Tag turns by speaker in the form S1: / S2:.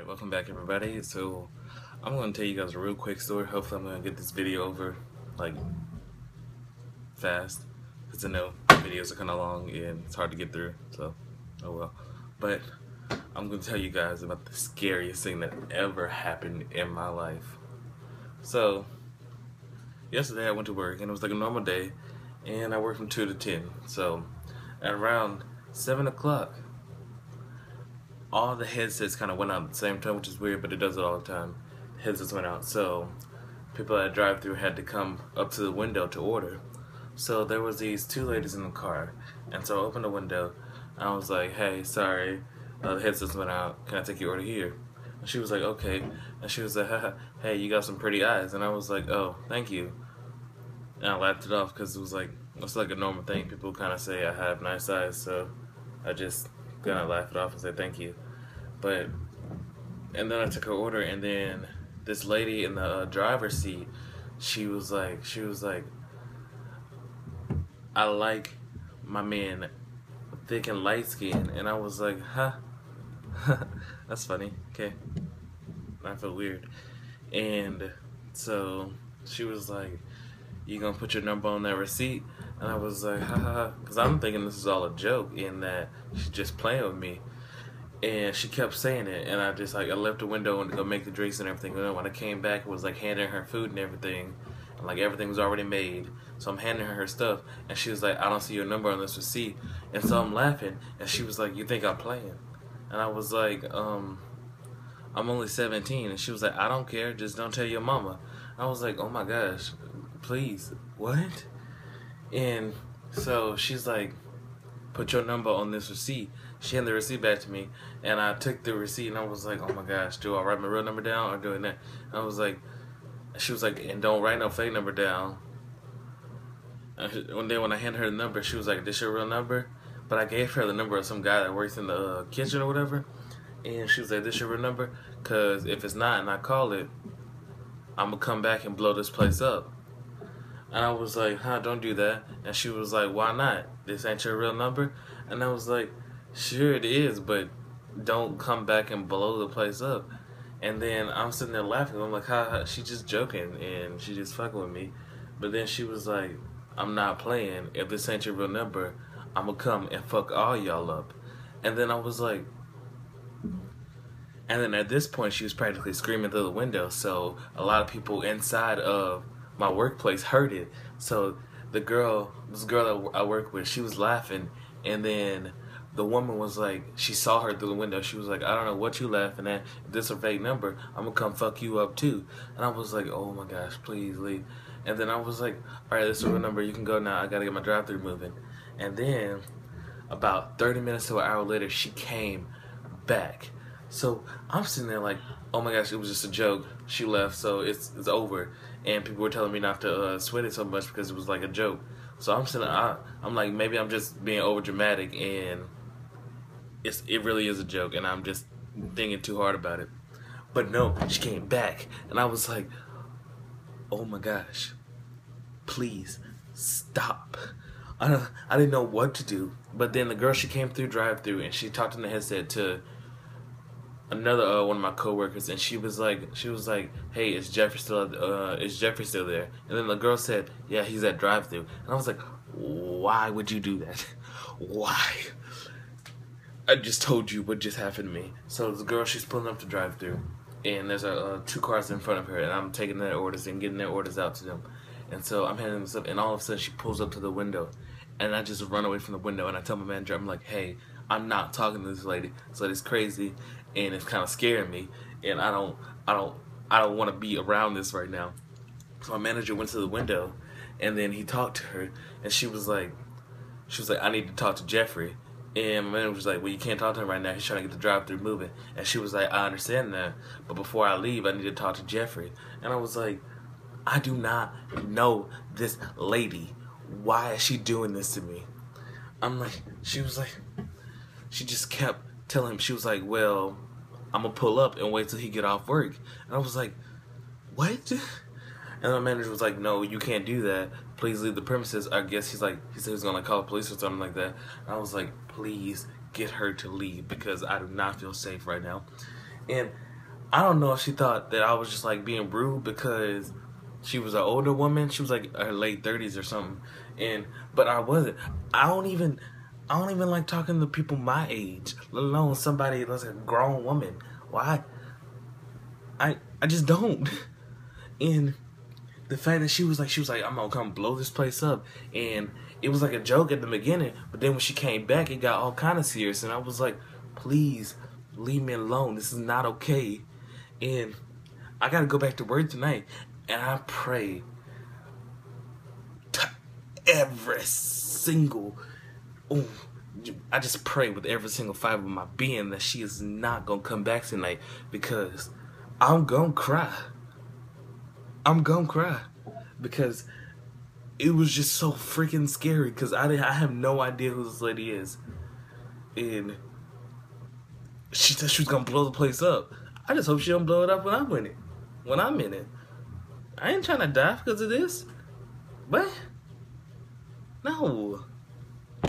S1: Alright, welcome back everybody. So I'm going to tell you guys a real quick story. Hopefully I'm going to get this video over like fast, because I know videos are kind of long and it's hard to get through, so oh well. But I'm going to tell you guys about the scariest thing that ever happened in my life. So yesterday I went to work and it was like a normal day, and I worked from 2 to 10. So at around 7 o'clock all the headsets kind of went out at the same time, which is weird, but it does it all the time. The headsets went out, so people at drive-thru had to come up to the window to order. So there was these two ladies in the car, and so I opened the window, and I was like, "Hey, sorry, the headsets went out. Can I take your order here?" And she was like, "Okay." And she was like, "Haha, hey, you got some pretty eyes." And I was like, "Oh, thank you." And I laughed it off because it's like a normal thing. People kind of say I have nice eyes, so I just gonna laugh it off and say thank you. And then I took her order, and then this lady in the driver's seat, she was like, "I like my man thick and light skin," and I was like, "Huh?" That's funny. Okay, I feel weird. And so she was like, "You gonna put your number on that receipt?" And I was like, "Ha ha ha," because I'm thinking this is all a joke and that she's just playing with me. And she kept saying it, and I left the window and go make the drinks and everything. And then when I came back, it was like handing her food and everything, and like everything was already made. So I'm handing her stuff, and she was like, "I don't see your number on this receipt." And so I'm laughing, and she was like, "You think I'm playing?" And I was like, "I'm only 17." And she was like, "I don't care, just don't tell your mama." I was like, "Oh my gosh, please, what?" And so she's like, "Put your number on this receipt." She handed the receipt back to me, and I took the receipt, and I was like, "Oh my gosh, do I write my real number down or do that?" And I was like, she was like, "And don't write no fake number down." And then when I handed her the number, she was like, "This your real number?" But I gave her the number of some guy that works in the kitchen or whatever, and she was like, "This your real number? Because if it's not and I call it, I'm going to come back and blow this place up." And I was like, "Huh, don't do that." And she was like, "Why not? This ain't your real number?" And I was like, "Sure it is, but don't come back and blow the place up." And then I'm sitting there laughing. I'm like, "Ha, she just joking and she just fucking with me." But then she was like, "I'm not playing. If this ain't your real number, I'm gonna come and fuck all y'all up." And then I was like, and then at this point she was practically screaming through the window. So a lot of people inside of my workplace heard it. So this girl that I work with, she was laughing, and then the woman was like, she saw her through the window. She was like, "I don't know what you laughing at. If this is a fake number, I'm gonna come fuck you up too." And I was like, "Oh my gosh, please leave." And then I was like, "All right, this is a real number. You can go now. I gotta get my drive-thru moving." And then about 30 minutes to an hour later, she came back. So I'm sitting there like, "Oh my gosh, it was just a joke. She left, so it's over." And people were telling me not to sweat it so much because it was like a joke. So I'm sitting, I'm like, maybe I'm just being over dramatic, and it really is a joke, and I'm just thinking too hard about it. But no, she came back, and I was like, "Oh my gosh, please stop." I didn't know what to do. But then the girl, she came through drive-thru, and she talked in the headset to another one of my coworkers, and she was like, "Hey, is Jeffrey still there?" And then the girl said, "Yeah, he's at drive-thru." And I was like, "Why would you do that? Why?" I just told you what just happened to me. So the girl, she's pulling up to drive-thru, and there's two cars in front of her, and I'm taking their orders and getting their orders out to them. And so I'm handing them stuff, and all of a sudden she pulls up to the window, and I just run away from the window, and I tell my manager, I'm like, "Hey, I'm not talking to this lady. This lady's crazy, and it's kind of scaring me, and I don't want to be around this right now." So my manager went to the window, and then he talked to her, and she was like, "I need to talk to Jeffrey." And my manager was like, "Well, you can't talk to him right now. He's trying to get the drive-thru moving." And she was like, "I understand that, but before I leave, I need to talk to Jeffrey." And I was like, "I do not know this lady. Why is she doing this to me?" I'm like, she just kept telling him, she was like, "Well, I'm gonna pull up and wait till he get off work." And I was like, "What?" And the manager was like, "No, you can't do that. Please leave the premises." I guess he said he was gonna call the police or something like that. And I was like, "Please get her to leave because I do not feel safe right now." And I don't know if she thought that I was just like being rude because she was an older woman. She was like her late 30s or something, but I wasn't. I don't even like talking to people my age, let alone somebody that's a grown woman. Why? I just don't. And the fact that she was like, I'm gonna come blow this place up, and it was like a joke at the beginning, but then when she came back, it got all kind of serious, and I was like, please leave me alone. This is not okay. And I gotta go back to work tonight, and I pray to every single, I just pray with every single fiber of my being that she is not gonna come back tonight, because I'm gonna cry. I'm gonna cry because it was just so freaking scary, because I have no idea who this lady is, and she said she was gonna blow the place up. I just hope she don't blow it up when I'm in it. When I'm in it, I ain't trying to die because of this. What? No.